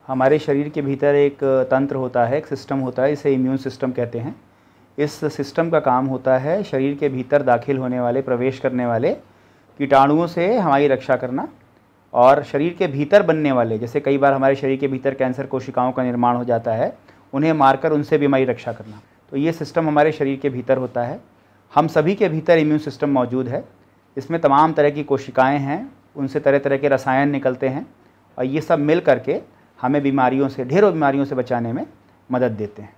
हमारे शरीर के भीतर एक तंत्र होता है, एक सिस्टम होता है, इसे इम्यून सिस्टम कहते हैं। इस सिस्टम का काम होता है शरीर के भीतर दाखिल होने वाले, प्रवेश करने वाले कीटाणुओं से हमारी रक्षा करना, और शरीर के भीतर बनने वाले, जैसे कई बार हमारे शरीर के भीतर कैंसर कोशिकाओं का निर्माण हो जाता है, उन्हें मारकर उनसे भी हमारी रक्षा करना। तो ये सिस्टम हमारे शरीर के भीतर होता है। हम सभी के भीतर इम्यून सिस्टम मौजूद है। इसमें तमाम तरह की कोशिकाएँ हैं, उनसे तरह तरह के रसायन निकलते हैं, और ये सब मिल करके हमें बीमारियों से, ढेरों बीमारियों से बचाने में मदद देते हैं।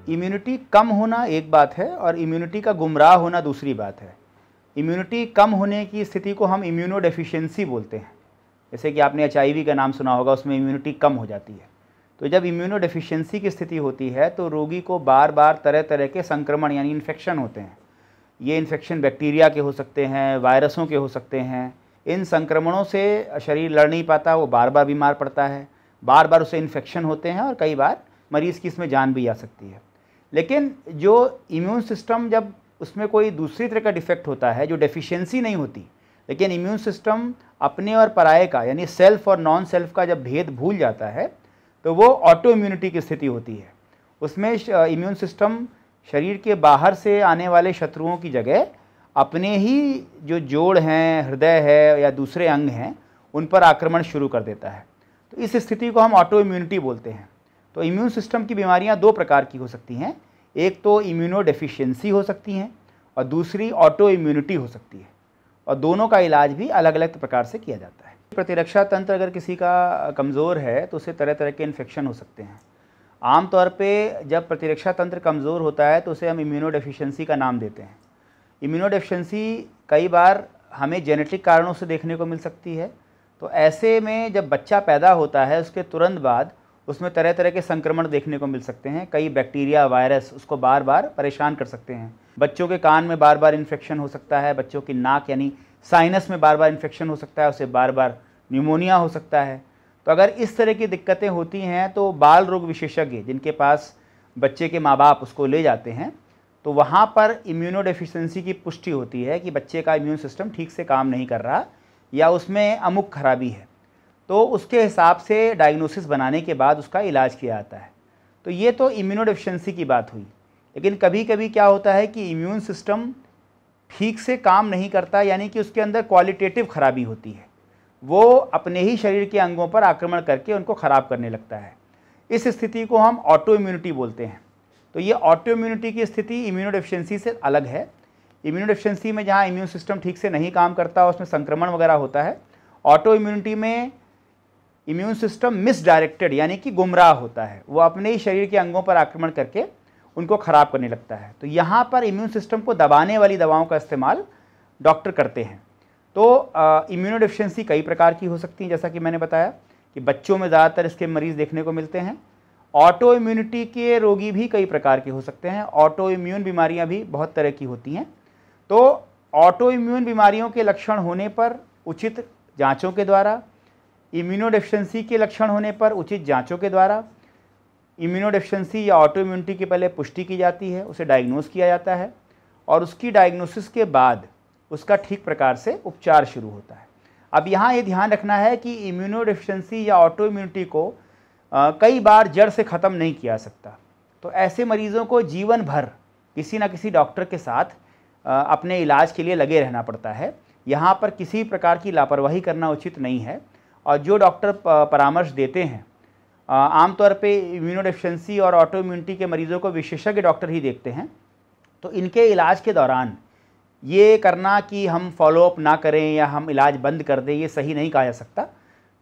इम्यूनिटी कम होना एक बात है और इम्यूनिटी का गुमराह होना दूसरी बात है। इम्यूनिटी कम होने की स्थिति को हम इम्यूनो डेफिशिएंसी बोलते हैं। जैसे कि आपने HIV का नाम सुना होगा, उसमें इम्यूनिटी कम हो जाती है। तो जब इम्यूनो डेफिशिएंसी की स्थिति होती है तो रोगी को बार बार तरह तरह के संक्रमण यानी इन्फेक्शन होते हैं। ये इन्फेक्शन बैक्टीरिया के हो सकते हैं, वायरसों के हो सकते हैं। इन संक्रमणों से शरीर लड़ नहीं पाता, वो बार बार बीमार पड़ता है, बार बार उसे इन्फेक्शन होते हैं, और कई बार मरीज़ की इसमें जान भी आ सकती है। लेकिन जो इम्यून सिस्टम, जब उसमें कोई दूसरी तरह का डिफेक्ट होता है, जो डेफिशिएंसी नहीं होती, लेकिन इम्यून सिस्टम अपने और पराये का यानी सेल्फ और नॉन सेल्फ का जब भेद भूल जाता है, तो वो ऑटो इम्यूनिटी की स्थिति होती है। उसमें इम्यून सिस्टम शरीर के बाहर से आने वाले शत्रुओं की जगह अपने ही जो जोड़ हैं, हृदय है या दूसरे अंग हैं, उन पर आक्रमण शुरू कर देता है। तो इस स्थिति को हम ऑटो इम्यूनिटी बोलते हैं। तो इम्यून सिस्टम की बीमारियां दो प्रकार की हो सकती हैं। एक तो इम्यूनो डेफिशिएंसी हो सकती हैं और दूसरी ऑटो इम्यूनिटी हो सकती है, और दोनों का इलाज भी अलग अलग प्रकार से किया जाता है। प्रतिरक्षा तंत्र अगर किसी का कमज़ोर है तो उसे तरह तरह के इन्फेक्शन हो सकते हैं। आमतौर पे जब प्रतिरक्षा तंत्र कमज़ोर होता है तो उसे हम इम्यूनो डेफिशिएंसी का नाम देते हैं। इम्यूनो डेफिशिएंसी कई बार हमें जेनेटिक कारणों से देखने को मिल सकती है। तो ऐसे में जब बच्चा पैदा होता है उसके तुरंत बाद उसमें तरह तरह के संक्रमण देखने को मिल सकते हैं। कई बैक्टीरिया, वायरस उसको बार बार परेशान कर सकते हैं। बच्चों के कान में बार बार इन्फेक्शन हो सकता है, बच्चों की नाक यानी साइनस में बार बार इन्फेक्शन हो सकता है, उससे बार बार न्यूमोनिया हो सकता है। तो अगर इस तरह की दिक्कतें होती हैं तो बाल रोग विशेषज्ञ जिनके पास बच्चे के माँ बाप उसको ले जाते हैं, तो वहाँ पर इम्यूनो डेफिशिएंसी की पुष्टि होती है कि बच्चे का इम्यून सिस्टम ठीक से काम नहीं कर रहा या उसमें अमुक खराबी है। तो उसके हिसाब से डायग्नोसिस बनाने के बाद उसका इलाज किया जाता है। तो ये तो इम्यूनो डेफिशिएंसी की बात हुई। लेकिन कभी कभी क्या होता है कि इम्यून सिस्टम ठीक से काम नहीं करता, यानी कि उसके अंदर क्वालिटेटिव खराबी होती है। वो अपने ही शरीर के अंगों पर आक्रमण करके उनको ख़राब करने लगता है। इस स्थिति को हम ऑटो इम्यूनिटी बोलते हैं। तो ये ऑटो इम्यूनिटी की स्थिति इम्यूनो डेफिशिएंसी से अलग है। इम्यूनो डेफिशिएंसी में जहाँ इम्यून सिस्टम ठीक से नहीं काम करता, उसमें संक्रमण वगैरह होता है। ऑटो इम्यूनिटी में इम्यून सिस्टम मिसडायरेक्टेड यानी कि गुमराह होता है, वो अपने ही शरीर के अंगों पर आक्रमण करके उनको ख़राब करने लगता है। तो यहाँ पर इम्यून सिस्टम को दबाने वाली दवाओं का इस्तेमाल डॉक्टर करते हैं। तो इम्यूनो डेफिशिएंसी कई प्रकार की हो सकती हैं, जैसा कि मैंने बताया कि बच्चों में ज़्यादातर इसके मरीज़ देखने को मिलते हैं। ऑटो इम्यूनिटी के रोगी भी कई प्रकार के हो सकते हैं। ऑटो इम्यून बीमारियां भी बहुत तरह की होती हैं। तो ऑटो इम्यून बीमारियों के लक्षण होने पर उचित जांचों के द्वारा, इम्यूनो डेफिशिएंसी के लक्षण होने पर उचित जांचों के द्वारा इम्यूनो डेफिशिएंसी या ऑटो इम्यूनिटी की पहले पुष्टि की जाती है, उसे डायग्नोस किया जाता है, और उसकी डायग्नोसिस के बाद उसका ठीक प्रकार से उपचार शुरू होता है। अब यहाँ ये ध्यान रखना है कि इम्यूनो डेफिशिएंसी या ऑटो इम्यूनिटी को कई बार जड़ से ख़त्म नहीं किया सकता। तो ऐसे मरीज़ों को जीवन भर किसी न किसी डॉक्टर के साथ अपने इलाज के लिए लगे रहना पड़ता है। यहाँ पर किसी प्रकार की लापरवाही करना उचित नहीं है, और जो डॉक्टर परामर्श देते हैं, आमतौर पे इम्यूनो डेफिशिएंसी और ऑटो इम्यूनिटी के मरीज़ों को विशेषज्ञ डॉक्टर ही देखते हैं। तो इनके इलाज के दौरान ये करना कि हम फॉलोअप ना करें या हम इलाज बंद कर दें, ये सही नहीं कहा जा सकता।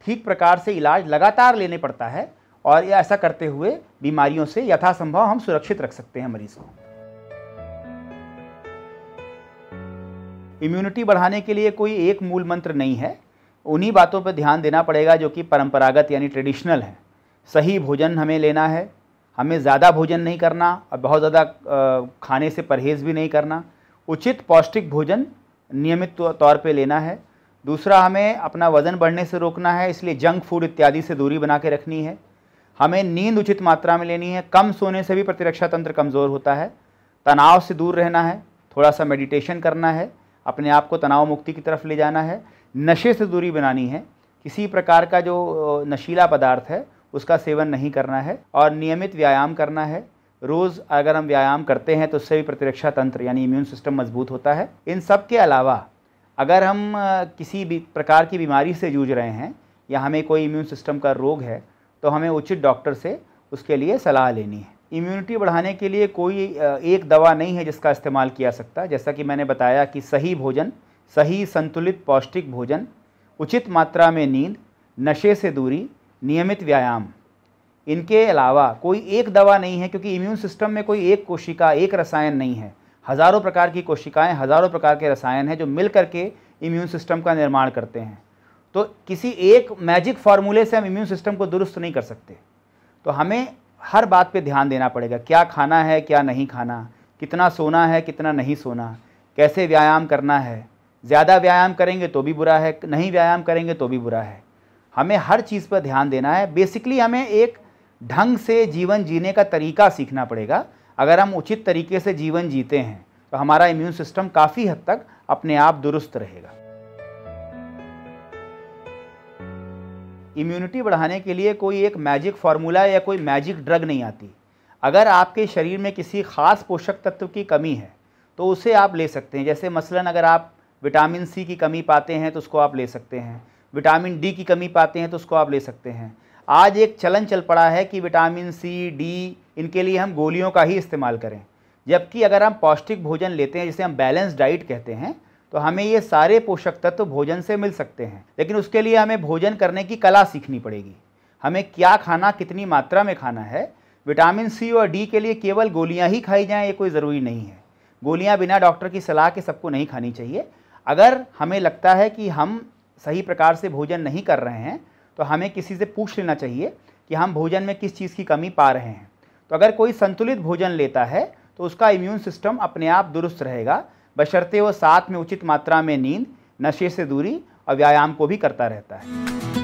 ठीक प्रकार से इलाज लगातार लेने पड़ता है, और ऐसा करते हुए बीमारियों से यथासंभव हम सुरक्षित रख सकते हैं मरीज़ को। इम्यूनिटी बढ़ाने के लिए कोई एक मूल मंत्र नहीं है। उन्हीं बातों पर ध्यान देना पड़ेगा जो कि परंपरागत यानी ट्रेडिशनल है। सही भोजन हमें लेना है, हमें ज़्यादा भोजन नहीं करना और बहुत ज़्यादा खाने से परहेज़ भी नहीं करना। उचित पौष्टिक भोजन नियमित तौर पे लेना है। दूसरा, हमें अपना वज़न बढ़ने से रोकना है, इसलिए जंक फूड इत्यादि से दूरी बना के रखनी है। हमें नींद उचित मात्रा में लेनी है। कम सोने से भी प्रतिरक्षा तंत्र कमज़ोर होता है। तनाव से दूर रहना है, थोड़ा सा मेडिटेशन करना है, अपने आप को तनाव मुक्ति की तरफ ले जाना है। नशे से दूरी बनानी है, किसी प्रकार का जो नशीला पदार्थ है उसका सेवन नहीं करना है और नियमित व्यायाम करना है। रोज़ अगर हम व्यायाम करते हैं तो उससे भी प्रतिरक्षा तंत्र यानी इम्यून सिस्टम मजबूत होता है। इन सब के अलावा अगर हम किसी भी प्रकार की बीमारी से जूझ रहे हैं या हमें कोई इम्यून सिस्टम का रोग है तो हमें उचित डॉक्टर से उसके लिए सलाह लेनी है। इम्यूनिटी बढ़ाने के लिए कोई एक दवा नहीं है जिसका इस्तेमाल किया सकता। जैसा कि मैंने बताया कि सही भोजन, सही संतुलित पौष्टिक भोजन, उचित मात्रा में नींद, नशे से दूरी, नियमित व्यायाम, इनके अलावा कोई एक दवा नहीं है, क्योंकि इम्यून सिस्टम में कोई एक कोशिका, एक रसायन नहीं है। हज़ारों प्रकार की कोशिकाएं, हज़ारों प्रकार के रसायन हैं जो मिल करके इम्यून सिस्टम का निर्माण करते हैं। तो किसी एक मैजिक फार्मूले से हम इम्यून सिस्टम को दुरुस्त नहीं कर सकते। तो हमें हर बात पे ध्यान देना पड़ेगा, क्या खाना है, क्या नहीं खाना, कितना सोना है, कितना नहीं सोना, कैसे व्यायाम करना है। ज़्यादा व्यायाम करेंगे तो भी बुरा है, नहीं व्यायाम करेंगे तो भी बुरा है। हमें हर चीज़ पर ध्यान देना है। बेसिकली हमें एक ढंग से जीवन जीने का तरीका सीखना पड़ेगा। अगर हम उचित तरीके से जीवन जीते हैं तो हमारा इम्यून सिस्टम काफ़ी हद तक अपने आप दुरुस्त रहेगा। इम्यूनिटी बढ़ाने के लिए कोई एक मैजिक फार्मूला या कोई मैजिक ड्रग नहीं आती। अगर आपके शरीर में किसी खास पोषक तत्व की कमी है तो उसे आप ले सकते हैं। जैसे मसलन अगर आप विटामिन सी की कमी पाते हैं तो उसको आप ले सकते हैं, विटामिन डी की कमी पाते हैं तो उसको आप ले सकते हैं। आज एक चलन चल पड़ा है कि विटामिन सी, डी, इनके लिए हम गोलियों का ही इस्तेमाल करें, जबकि अगर हम पौष्टिक भोजन लेते हैं, जिसे हम बैलेंस डाइट कहते हैं, तो हमें ये सारे पोषक तत्व भोजन से मिल सकते हैं। लेकिन उसके लिए हमें भोजन करने की कला सीखनी पड़ेगी। हमें क्या खाना, कितनी मात्रा में खाना है। विटामिन सी और डी के लिए केवल गोलियां ही खाई जाएं ये कोई ज़रूरी नहीं है। गोलियां बिना डॉक्टर की सलाह के सबको नहीं खानी चाहिए। अगर हमें लगता है कि हम सही प्रकार से भोजन नहीं कर रहे हैं तो हमें किसी से पूछ लेना चाहिए कि हम भोजन में किस चीज़ की कमी पा रहे हैं। तो अगर कोई संतुलित भोजन लेता है तो उसका इम्यून सिस्टम अपने आप दुरुस्त रहेगा, बशर्ते वो साथ में उचित मात्रा में नींद, नशे से दूरी और व्यायाम को भी करता रहता है।